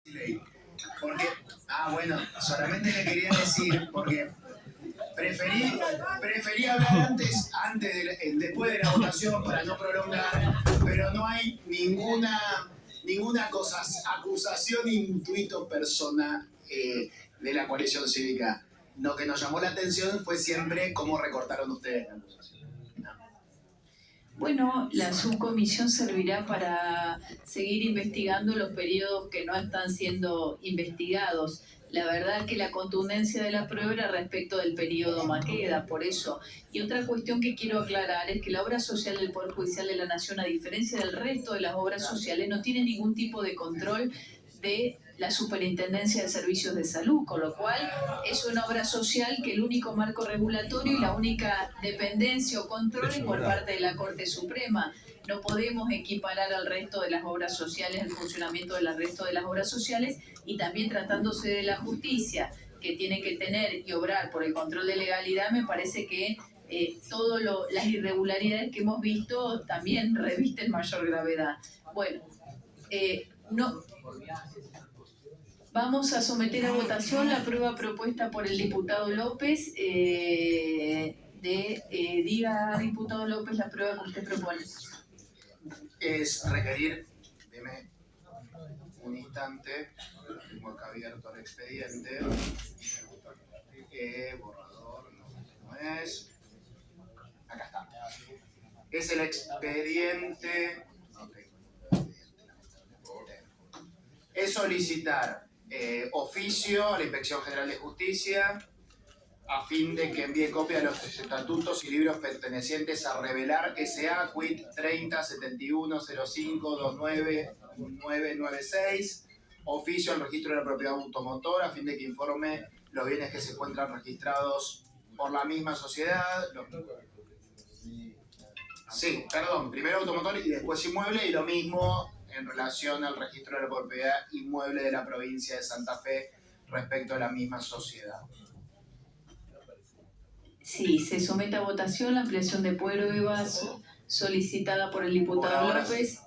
ley. Porque, bueno, solamente le quería decir, porque preferí hablar después de la votación para no prolongar, pero no hay ninguna acusación intuito persona de la coalición cívica. Lo que nos llamó la atención fue siempre cómo recortaron ustedes la acusación. Bueno, la subcomisión servirá para seguir investigando los periodos que no están siendo investigados. La verdad que la contundencia de la prueba era respecto del periodo Maqueda, por eso. Y otra cuestión que quiero aclarar es que la obra social del Poder Judicial de la Nación, a diferencia del resto de las obras sociales, no tiene ningún tipo de control de la Superintendencia de Servicios de Salud, con lo cual es una obra social que el único marco regulatorio y la única dependencia o control es por parte de la Corte Suprema. No podemos equiparar al resto de las obras sociales, el funcionamiento del resto de las obras sociales, y también tratándose de la justicia, que tiene que tener y obrar por el control de legalidad, me parece que todas las irregularidades que hemos visto también revisten mayor gravedad. Bueno, no. Vamos a someter a votación la prueba propuesta por el diputado López. Diga, diputado López, la prueba que usted propone. Es requerir, deme un instante, tengo acá abierto el expediente. Borrador, no es. Acá está. Es el expediente. Es solicitar oficio a la Inspección General de Justicia a fin de que envíe copia de los estatutos y libros pertenecientes a Revelar S.A. Quit 307105299996, oficio al registro de la propiedad automotor a fin de que informe los bienes que se encuentran registrados por la misma sociedad. Sí, perdón, primero automotor y después inmueble, y lo mismo en relación al registro de la propiedad inmueble de la provincia de Santa Fe respecto a la misma sociedad. Sí, se somete a votación la ampliación de pruebas solicitada por el diputado López.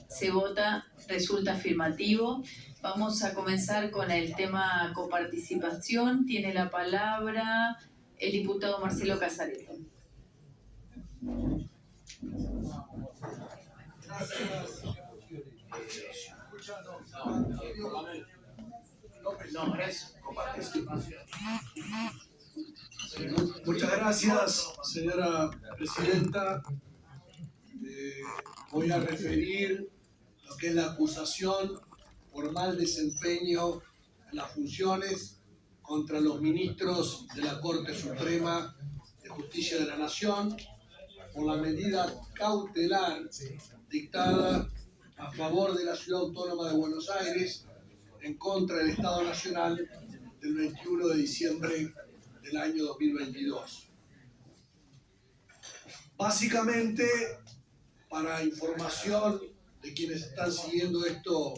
Se vota, resulta afirmativo. Vamos a comenzar con el tema coparticipación. Tiene la palabra el diputado Marcelo Casareto. No, es coparticipación. Muchas gracias, señora presidenta. Voy a referir lo que es la acusación por mal desempeño en las funciones contra los ministros de la Corte Suprema de Justicia de la Nación por la medida cautelar dictada a favor de la Ciudad Autónoma de Buenos Aires en contra del Estado Nacional del 21 de diciembre del año 2022. Básicamente, para información de quienes están siguiendo esto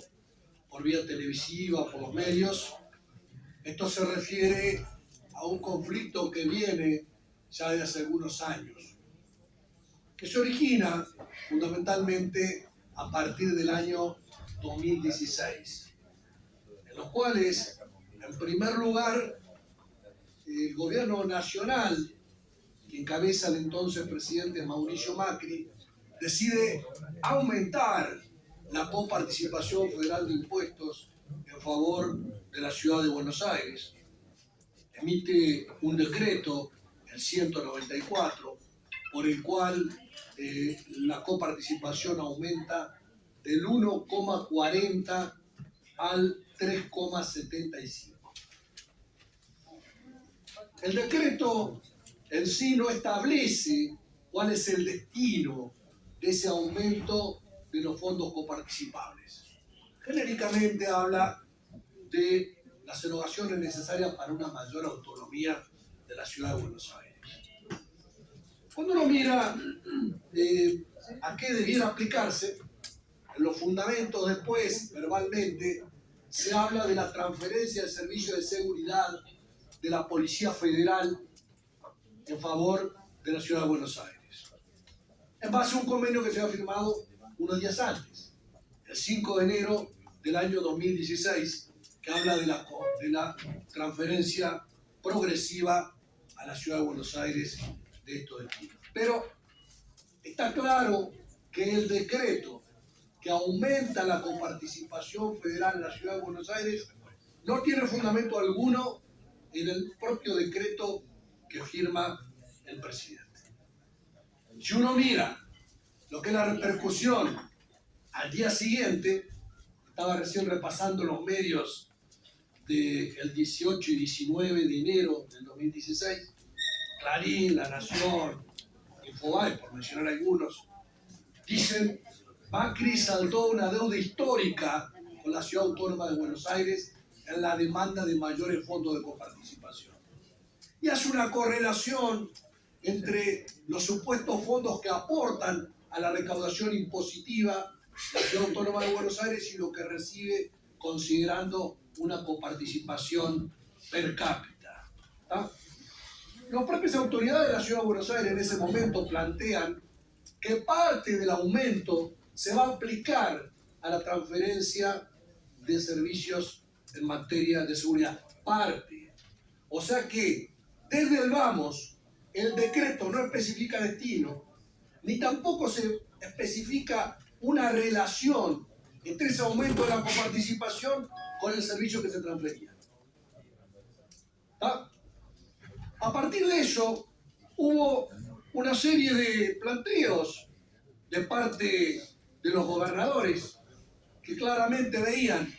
por vía televisiva, por los medios, esto se refiere a un conflicto que viene ya de hace algunos años, que se origina fundamentalmente a partir del año 2016, en los cuales, en primer lugar, el gobierno nacional, que encabeza el entonces presidente Mauricio Macri, decide aumentar la coparticipación federal de impuestos en favor de la ciudad de Buenos Aires. Emite un decreto, el 194, por el cual la coparticipación aumenta del 1,40 al 3,75. El decreto en sí no establece cuál es el destino de ese aumento de los fondos coparticipables. Genéricamente habla de las erogaciones necesarias para una mayor autonomía de la ciudad de Buenos Aires. Cuando uno mira a qué debiera aplicarse, en los fundamentos después, verbalmente, se habla de la transferencia del servicio de seguridad de la Policía Federal en favor de la ciudad de Buenos Aires, en base a un convenio que se había firmado unos días antes, el 5 de enero del año 2016, que habla de la transferencia progresiva a la Ciudad de Buenos Aires de estos destinos. Pero está claro que el decreto que aumenta la coparticipación federal en la Ciudad de Buenos Aires no tiene fundamento alguno en el propio decreto que firma el presidente. Si uno mira lo que es la repercusión al día siguiente, estaba recién repasando los medios del 18 y 19 de enero del 2016, Clarín, La Nación, Infobae, por mencionar algunos, dicen: Macri saldó una deuda histórica con la Ciudad Autónoma de Buenos Aires en la demanda de mayores fondos de coparticipación. Y hace una correlación entre los supuestos fondos que aportan a la recaudación impositiva de la Ciudad Autónoma de Buenos Aires y lo que recibe considerando una coparticipación per cápita. ¿Tá? Las propias autoridades de la Ciudad de Buenos Aires en ese momento plantean que parte del aumento se va a aplicar a la transferencia de servicios en materia de seguridad. Parte. O sea que desde el vamos, el decreto no especifica destino, ni tampoco se especifica una relación entre ese aumento de la coparticipación con el servicio que se transfería. ¿Ah? A partir de eso, hubo una serie de planteos de parte de los gobernadores que claramente veían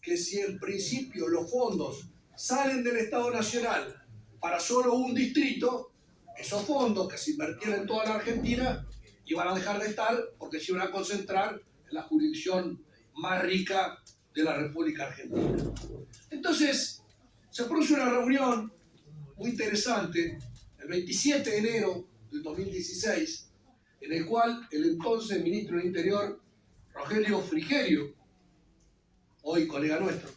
que si en principio los fondos salen del Estado Nacional para solo un distrito, esos fondos que se invertían en toda la Argentina iban a dejar de estar porque se iban a concentrar en la jurisdicción más rica de la República Argentina. Entonces, se produce una reunión muy interesante el 27 de enero del 2016, en el cual el entonces ministro del Interior, Rogelio Frigerio, hoy colega nuestro,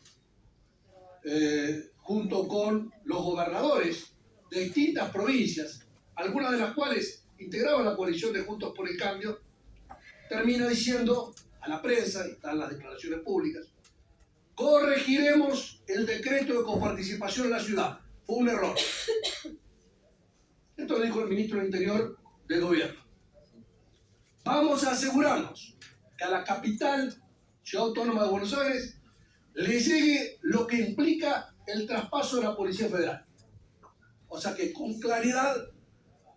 junto con los gobernadores de distintas provincias, algunas de las cuales integraban la coalición de Juntos por el Cambio, termina diciendo a la prensa, y están las declaraciones públicas: corregiremos el decreto de coparticipación en la ciudad. Fue un error. Esto lo dijo el ministro del Interior del gobierno. Vamos a asegurarnos que a la capital, Ciudad Autónoma de Buenos Aires, le llegue lo que implica el traspaso de la Policía Federal. O sea que con claridad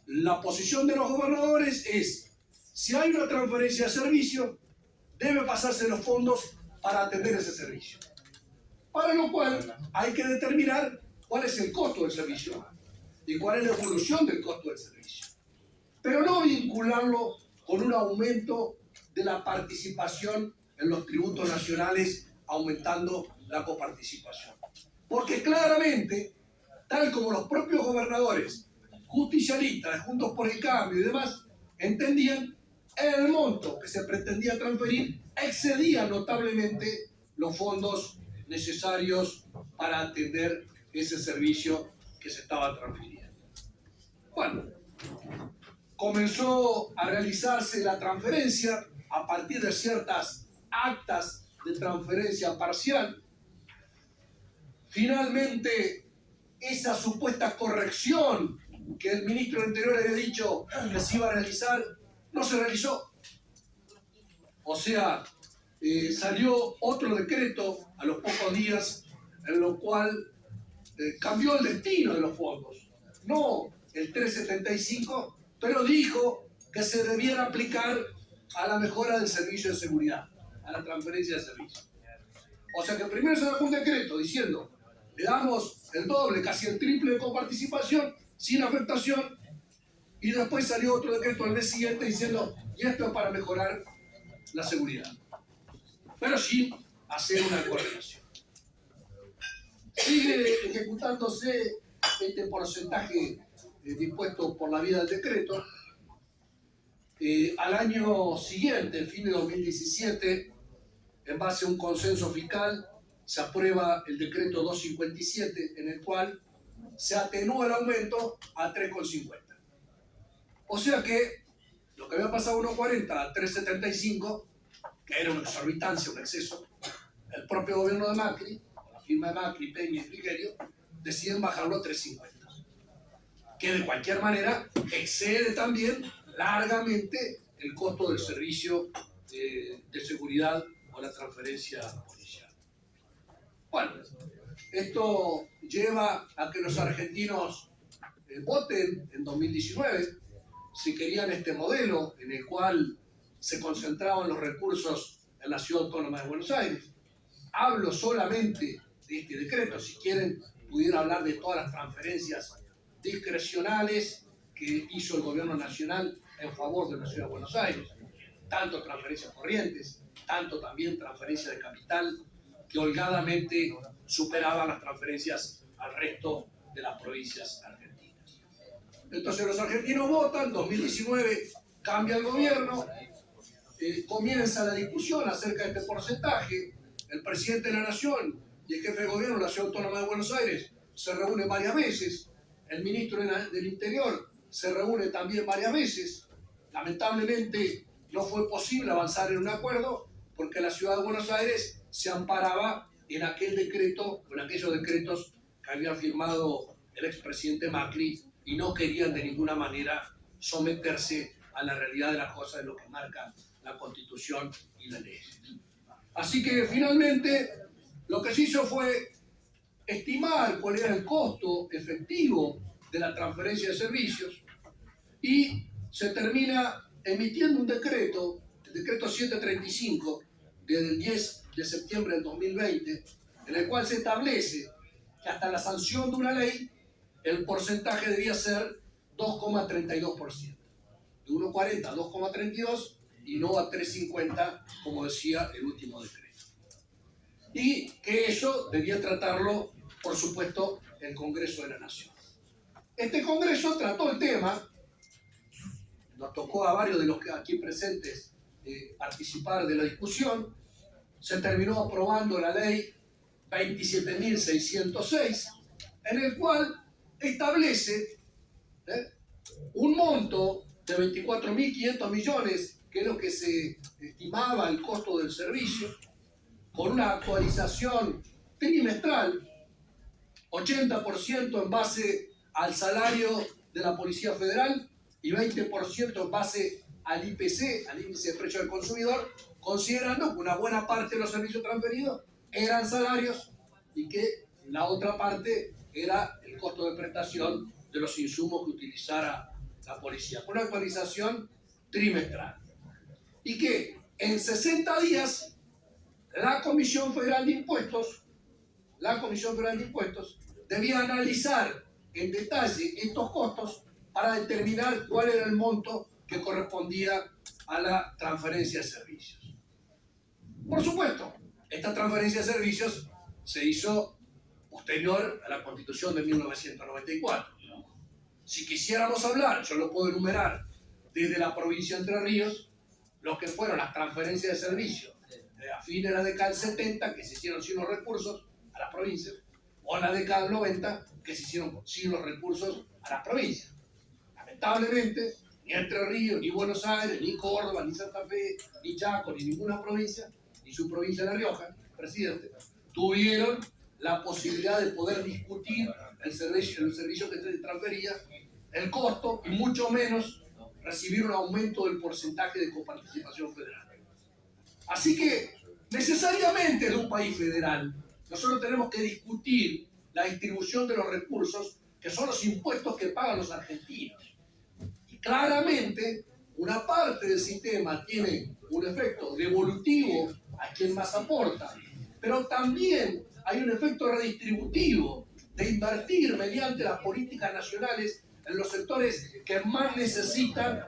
la posición de los gobernadores es: si hay una transferencia de servicio, debe pasarse los fondos para atender ese servicio. Para lo cual hay que determinar cuál es el costo del servicio y cuál es la evolución del costo del servicio. Pero no vincularlo con un aumento de la participación en los tributos nacionales, aumentando la coparticipación. Porque claramente, tal como los propios gobernadores justicialistas de Juntos por el Cambio y demás entendían, el monto que se pretendía transferir excedía notablemente los fondos necesarios para atender ese servicio que se estaba transfiriendo. Bueno, comenzó a realizarse la transferencia a partir de ciertas actas de transferencia parcial. Finalmente, esa supuesta corrección que el ministro del Interior había dicho que se iba a realizar, no se realizó. O sea, salió otro decreto a los pocos días en lo cual cambió el destino de los fondos. No el 375, pero dijo que se debiera aplicar a la mejora del servicio de seguridad, a la transferencia de servicio. O sea que primero se dejó un decreto diciendo: le damos el doble, casi el triple de coparticipación sin afectación, y después salió otro decreto al mes siguiente diciendo: y esto es para mejorar la seguridad, pero sin hacer una correlación. Sigue ejecutándose este porcentaje dispuesto por la vía del decreto. Al año siguiente, el fin de 2017, en base a un consenso fiscal, se aprueba el decreto 257, en el cual se atenúa el aumento a 3,50. O sea que lo que había pasado 1,40 a 3,75, que era una exorbitancia, un exceso, el propio gobierno de Macri, la firma de Macri, Peña y Frigerio, deciden bajarlo a 350. Que de cualquier manera excede también largamente el costo del servicio de seguridad o la transferencia policial. Bueno, esto lleva a que los argentinos voten en 2019 si querían este modelo en el cual se concentraban los recursos en la Ciudad Autónoma de Buenos Aires. Hablo solamente de este decreto. Si quieren, pudiera hablar de todas las transferencias discrecionales que hizo el gobierno nacional en favor de la Ciudad de Buenos Aires. Tanto transferencias corrientes, tanto también transferencias de capital, que holgadamente superaban las transferencias al resto de las provincias argentinas. Entonces los argentinos votan, 2019 cambia el gobierno, comienza la discusión acerca de este porcentaje. El presidente de la Nación y el jefe de gobierno de la Ciudad Autónoma de Buenos Aires se reúnen varias veces. El ministro del Interior se reúne también varias veces. Lamentablemente no fue posible avanzar en un acuerdo porque la Ciudad de Buenos Aires se amparaba en aquel decreto, en aquellos decretos que había firmado el expresidente Macri y no querían de ninguna manera someterse a la realidad de las cosas, de lo que marca la Constitución y las leyes. Así que finalmente lo que se hizo fue estimar cuál era el costo efectivo de la transferencia de servicios y se termina emitiendo un decreto, el decreto 735 del 10 de septiembre del 2020, en el cual se establece que hasta la sanción de una ley el porcentaje debía ser 2,32%, de 1,40 a 2,32 y no a 3,50 como decía el último decreto. Y que eso debía tratarlo, por supuesto, el Congreso de la Nación. Este Congreso trató el tema, nos tocó a varios de los que aquí presentes participar de la discusión, se terminó aprobando la ley 27.606, en el cual establece un monto de 24.500 millones, que es lo que se estimaba el costo del servicio, con una actualización trimestral, 80% en base al salario de la Policía Federal y 20% en base al IPC, al índice de precio del consumidor, considerando que una buena parte de los servicios transferidos eran salarios y que la otra parte era el costo de prestación de los insumos que utilizara la policía, con una actualización trimestral. Y que en 60 días la Comisión Federal de Impuestos debía analizar en detalle estos costos para determinar cuál era el monto que correspondía a la transferencia de servicios. Por supuesto, esta transferencia de servicios se hizo posterior a la Constitución de 1994. Si quisiéramos hablar, yo lo puedo enumerar desde la provincia de Entre Ríos, lo que fueron las transferencias de servicios a fines de la década del 70, que se hicieron sin los recursos a las provincias, o en la década del 90, que se hicieron sin los recursos a las provincias. Lamentablemente, ni Entre Ríos, ni Buenos Aires, ni Córdoba, ni Santa Fe, ni Chaco, ni ninguna provincia, ni su provincia de La Rioja, presidente, tuvieron la posibilidad de poder discutir el servicio que se transfería, el costo, y mucho menos recibir un aumento del porcentaje de coparticipación federal. Así que, necesariamente en un país federal, nosotros tenemos que discutir la distribución de los recursos, que son los impuestos que pagan los argentinos. Y claramente, una parte del sistema tiene un efecto devolutivo a quien más aporta, pero también hay un efecto redistributivo de invertir mediante las políticas nacionales en los sectores que más necesitan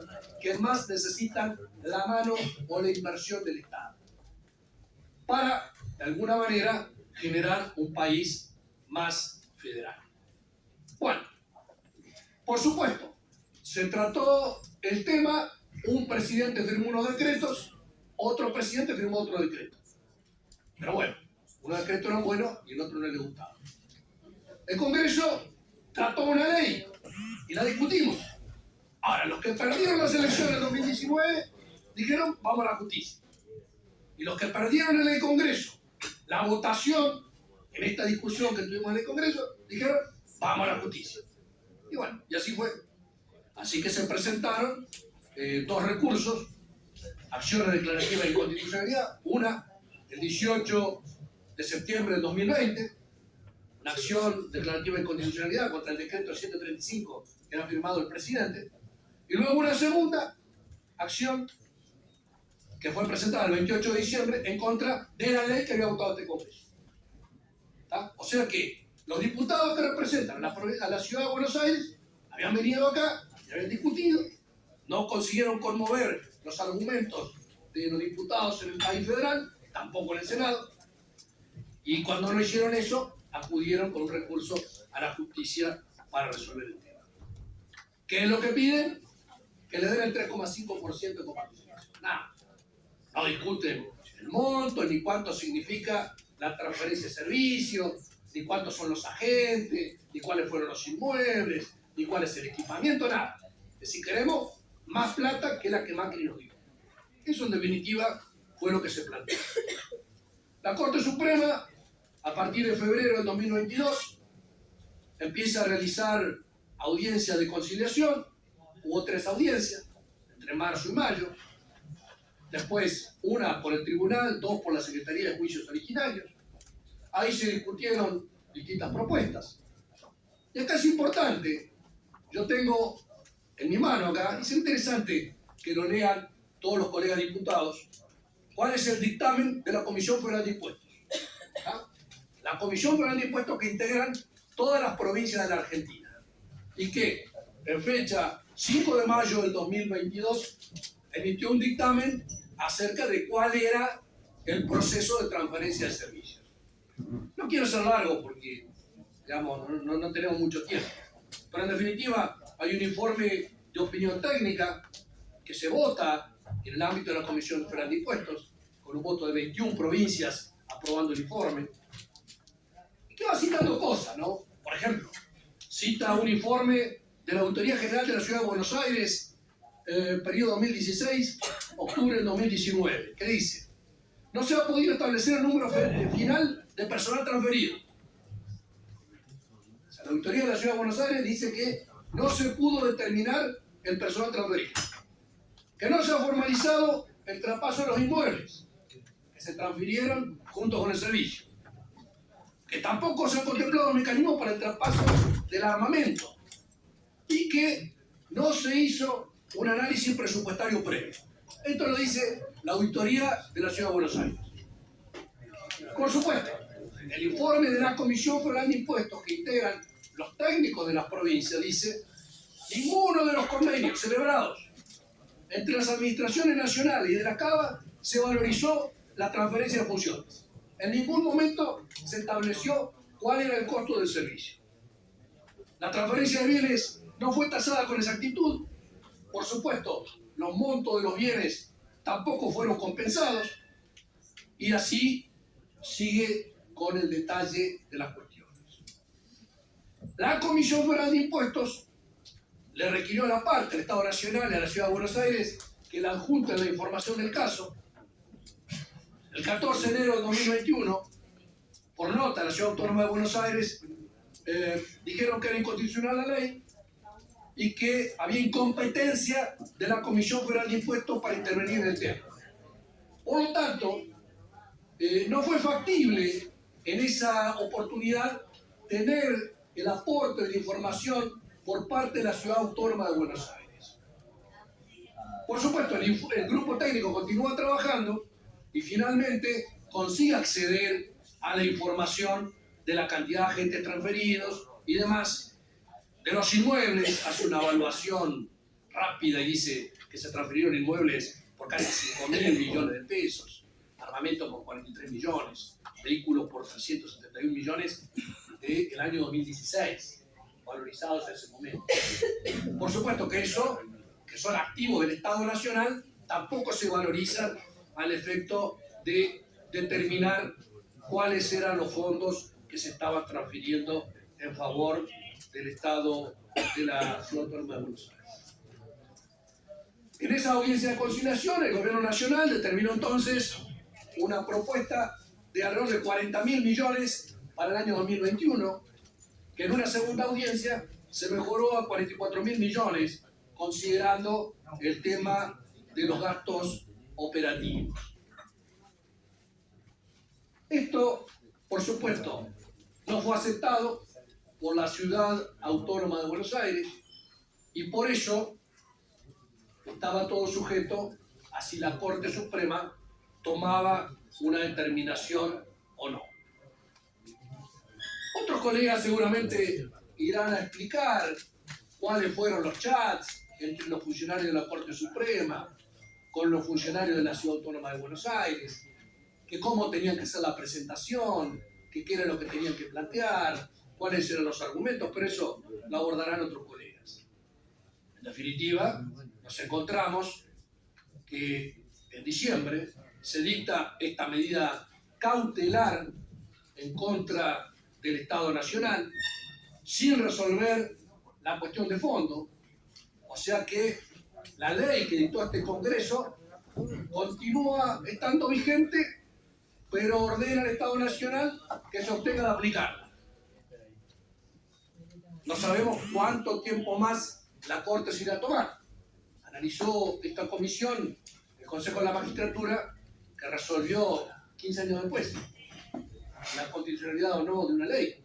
la mano o la inversión del Estado, para, de alguna manera, generar un país más federal. Bueno, por supuesto, se trató el tema, un presidente firmó unos decretos, otro presidente firmó otro decreto. Pero bueno, unos decretos eran buenos y el otro no le gustaba. El Congreso trató una ley y la discutimos. Ahora, los que perdieron las elecciones en 2019 dijeron, vamos a la justicia. Y los que perdieron en el Congreso la votación, en esta discusión que tuvimos en el Congreso, dijeron, vamos a la justicia. Y bueno, y así fue. Así que se presentaron dos recursos, acciones declarativas de inconstitucionalidad, una el 18 de septiembre del 2020, una acción declarativa de inconstitucionalidad contra el decreto 135 que era firmado el presidente, y luego una segunda acción que fue presentada el 28 de diciembre en contra de la ley que había votado este Congreso. ¿Tá? O sea que los diputados que representan a la ciudad de Buenos Aires habían venido acá y habían discutido, no consiguieron conmover los argumentos de los diputados en el país federal, tampoco en el Senado, y cuando no hicieron eso, acudieron con un recurso a la justicia para resolver el tema. ¿Qué es lo que piden? Que le den el 3,5% de coparticipación. Nada. No discuten el monto, ni cuánto significa la transferencia de servicios, ni cuántos son los agentes, ni cuáles fueron los inmuebles, ni cuál es el equipamiento, nada. Es decir, queremos más plata que la que Macri nos dio. Eso en definitiva fue lo que se planteó. La Corte Suprema, a partir de febrero del 2022, empieza a realizar audiencias de conciliación. Hubo 3 audiencias, entre marzo y mayo. Después, una por el tribunal, 2 por la Secretaría de Juicios Originarios. Ahí se discutieron distintas propuestas. Y acá es importante, yo tengo en mi mano acá, y es interesante que lo lean todos los colegas diputados, cuál es el dictamen de la Comisión Federal de Impuestos. ¿Ah? La Comisión Federal de Impuestos que integran todas las provincias de la Argentina. Y que, en fecha 5 de mayo del 2022, emitió un dictamen acerca de cuál era el proceso de transferencia de servicios. No quiero ser largo porque, digamos, no tenemos mucho tiempo, pero en definitiva hay un informe de opinión técnica que se vota en el ámbito de la Comisión Federal de Impuestos, con un voto de 21 provincias aprobando el informe, y que va citando cosas, ¿no? Por ejemplo, cita un informe de la Auditoría General de la Ciudad de Buenos Aires, periodo 2016, octubre del 2019, que dice: no se ha podido establecer el número final de personal transferido. O sea, la Auditoría de la Ciudad de Buenos Aires dice que no se pudo determinar el personal transferido, que no se ha formalizado el traspaso de los inmuebles que se transfirieron junto con el servicio, que tampoco se ha contemplado un mecanismo para el traspaso del armamento y que no se hizo un análisis presupuestario previo. Esto lo dice la Auditoría de la Ciudad de Buenos Aires. Por supuesto, el informe de la Comisión Federal de Impuestos que integran los técnicos de las provincias dice: ninguno de los convenios celebrados entre las administraciones nacionales y de la CABA se valorizó la transferencia de funciones. En ningún momento se estableció cuál era el costo del servicio. La transferencia de bienes no fue tasada con exactitud. Por supuesto, los montos de los bienes tampoco fueron compensados. Y así sigue con el detalle de las cuestiones. La Comisión Federal de Impuestos le requirió a la parte, al Estado Nacional y a la Ciudad de Buenos Aires, que le adjunten la información del caso. El 14 de enero de 2021, por nota de la Ciudad Autónoma de Buenos Aires, dijeron que era inconstitucional la ley y que había incompetencia de la Comisión Federal de Impuestos para intervenir en el tema. Por lo tanto, no fue factible en esa oportunidad tener el aporte de información por parte de la Ciudad Autónoma de Buenos Aires. Por supuesto, el grupo técnico continúa trabajando y finalmente consigue acceder a la información de la cantidad de agentes transferidos y demás. De los inmuebles, hace una evaluación rápida y dice que se transfirieron inmuebles por casi 5.000 millones de pesos, armamento por 43 millones, vehículos por 371 millones del año 2016, valorizados en ese momento. Por supuesto que eso, que son activos del Estado Nacional, tampoco se valorizan al efecto de determinar cuáles eran los fondos que se estaban transfiriendo en favor del Estado de la Ciudad Autónoma de Buenos Aires. En esa audiencia de conciliación, el Gobierno Nacional determinó entonces una propuesta de alrededor de 40.000 millones para el año 2021, que en una segunda audiencia se mejoró a 44.000 millones, considerando el tema de los gastos operativos. Esto, por supuesto, no fue aceptado por la Ciudad Autónoma de Buenos Aires y por ello estaba todo sujeto a si la Corte Suprema tomaba una determinación o no. Otros colegas seguramente irán a explicar cuáles fueron los chats entre los funcionarios de la Corte Suprema con los funcionarios de la Ciudad Autónoma de Buenos Aires, que cómo tenían que hacer la presentación, que qué era lo que tenían que plantear, cuáles eran los argumentos, pero eso lo abordarán otros colegas. En definitiva, nos encontramos que en diciembre se dicta esta medida cautelar en contra del Estado Nacional sin resolver la cuestión de fondo. O sea que la ley que dictó este Congreso continúa estando vigente, pero ordena al Estado Nacional que se abstenga de aplicarla. No sabemos cuánto tiempo más la Corte se irá a tomar. Analizó esta comisión el Consejo de la Magistratura, que resolvió 15 años después la constitucionalidad o no de una ley.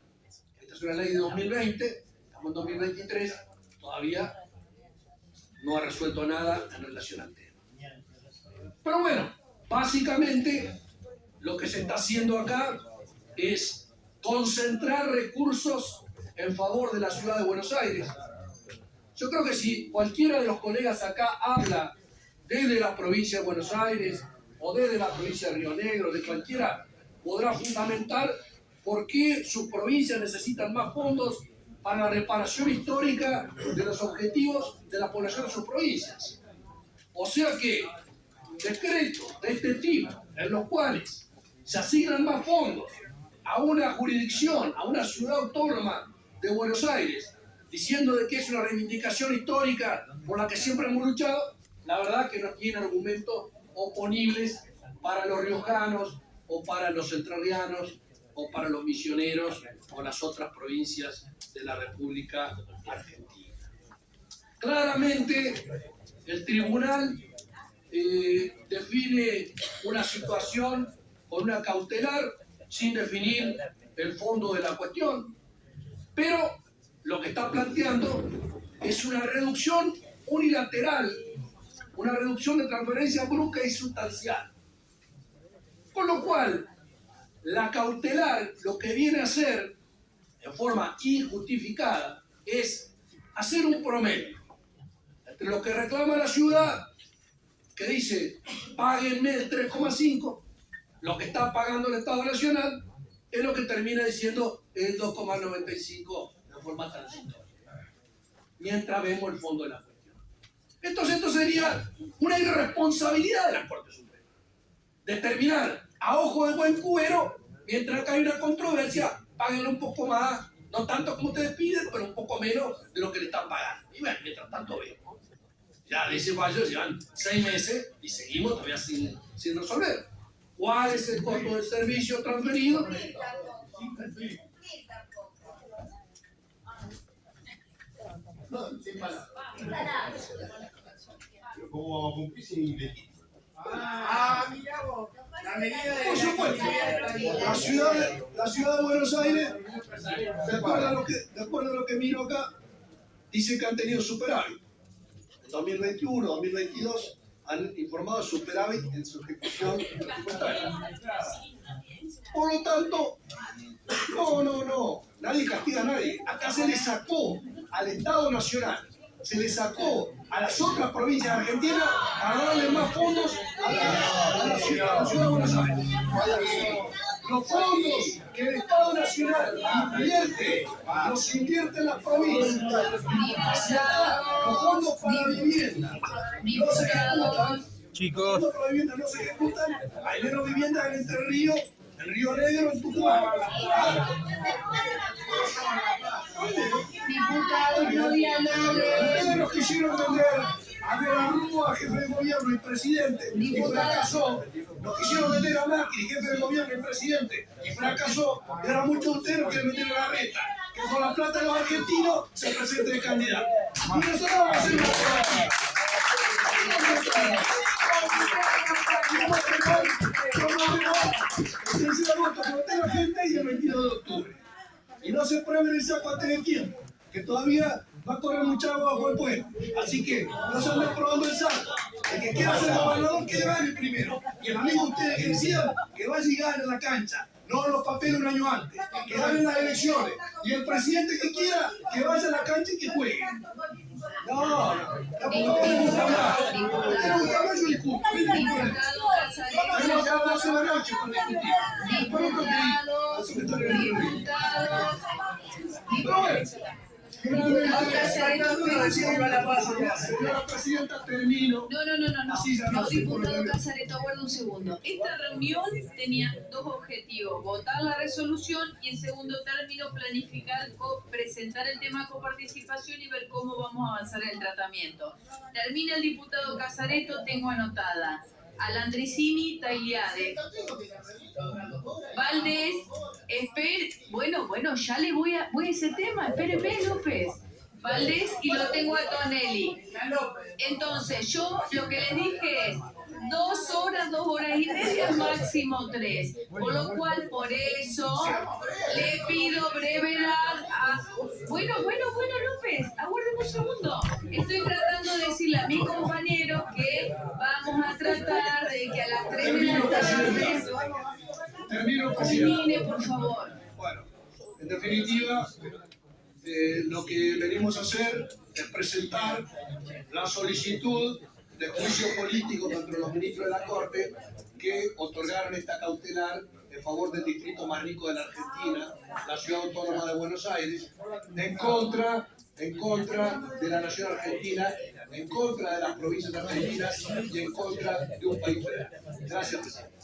Esta es una ley de 2020, estamos en 2023, todavía no ha resuelto nada en relación al tema. Pero bueno, básicamente lo que se está haciendo acá es concentrar recursos en favor de la ciudad de Buenos Aires. Yo creo que si cualquiera de los colegas acá habla desde la provincia de Buenos Aires o desde la provincia de Río Negro, de cualquiera, podrá fundamentar por qué sus provincias necesitan más fondos para la reparación histórica de los objetivos de la población de sus provincias. O sea que decretos de este tipo, en los cuales se asignan más fondos a una jurisdicción, a una ciudad autónoma de Buenos Aires, diciendo de que es una reivindicación histórica por la que siempre hemos luchado, la verdad que no tiene argumentos oponibles para los riojanos o para los entrerrianos o para los misioneros o las otras provincias de la República Argentina. Claramente el tribunal define una situación con una cautelar sin definir el fondo de la cuestión, pero lo que está planteando es una reducción unilateral, una reducción de transferencia brusca y sustancial. Con lo cual, la cautelar lo que viene a hacer, en forma injustificada, es hacer un promedio entre lo que reclama la ciudad, que dice, páguenme el 3,5, lo que está pagando el Estado Nacional, es lo que termina diciendo el 2,95 de forma transitoria, mientras vemos el fondo de la cuestión. Entonces esto sería una irresponsabilidad de la Corte Suprema, determinar a ojo de buen cubero, mientras acá hay una controversia, páguenle un poco más, no tanto como ustedes piden, pero un poco menos de lo que le están pagando. Y bueno, mientras tanto vemos. Ya de ese fallo llevan 6 meses y seguimos todavía sin resolver. ¿Cuál es el costo del servicio transferido? No, sin palabras. Pero ¿cómo vamos a cumplir sin invertir? Mira vos. La medida de Por supuesto, la ciudad de Buenos Aires, de acuerdo a lo que miro acá, dice que han tenido superávit. En 2021, 2022 han informado de superávit en su ejecución presupuestaria. Por lo tanto, no, nadie castiga a nadie. Acá se le sacó al Estado Nacional, se le sacó a las otras provincias de Argentina para darle más fondos a la ciudad de Buenos Aires. Los fondos que el Estado Nacional invierte, los invierte en las provincias. Los fondos para vivienda no se ejecutan. Los fondos para vivienda no se ejecutan. Hay menos viviendas en Entre Ríos, en Río Negro, en Tucumán. Diputados, no dialoguen. Ustedes nos quisieron vender a De la Rúa, jefe de gobierno y presidente, y fracasó. Lo quisieron meter a Macri, jefe del gobierno y presidente, y fracasó. Y ahora muchos de ustedes lo quieren meter a la reta, que con la plata de los argentinos se presente de candidato. Y nosotros vamos a hacer una alternativa. El 6 de agosto que voté la gente y el 22 de octubre. Y no se prueben el saco antes del tiempo, que todavía va a correr mucha agua bajo el puente. Así que no se anden probando el saco. El que quiera ser gobernador, que gane primero. Y el amigo de ustedes que decían que vaya y gane en la cancha, no los papeles un año antes, que ganen las elecciones. Y el presidente que quiera, que vaya a la cancha y que juegue. No, no, porque te gusta hablar. Te gusta hablar, yo discuto. Diputado No se va a noche con discutir. Señora presidenta, termino. No, diputado Casareto, aguarda un segundo. Esta reunión tenía dos objetivos: votar la resolución y, en segundo término, planificar, presentar el tema de coparticipación y ver cómo vamos a avanzar en el tratamiento. Termina el diputado Casareto, tengo anotada a Landricini, Tailiade, Valdés, bueno, ya le voy a ese tema, espéreme, López. Valdés, y lo tengo a Tonelli. Entonces, yo lo que les dije es 2 horas y media, máximo 3. Por lo cual, por eso, le pido brevedad a... Bueno, López, aguarden un segundo. Estoy tratando de decirle a mi compañero que vamos a tratar de que a las 3 de la tarde... Termine, por favor. Bueno, en definitiva, lo que venimos a hacer es presentar la solicitud de juicio político contra los ministros de la Corte que otorgaron esta cautelar en favor del distrito más rico de la Argentina, la ciudad autónoma de Buenos Aires, en contra de la nación argentina, en contra de las provincias argentinas y en contra de un país federal. Gracias, presidente.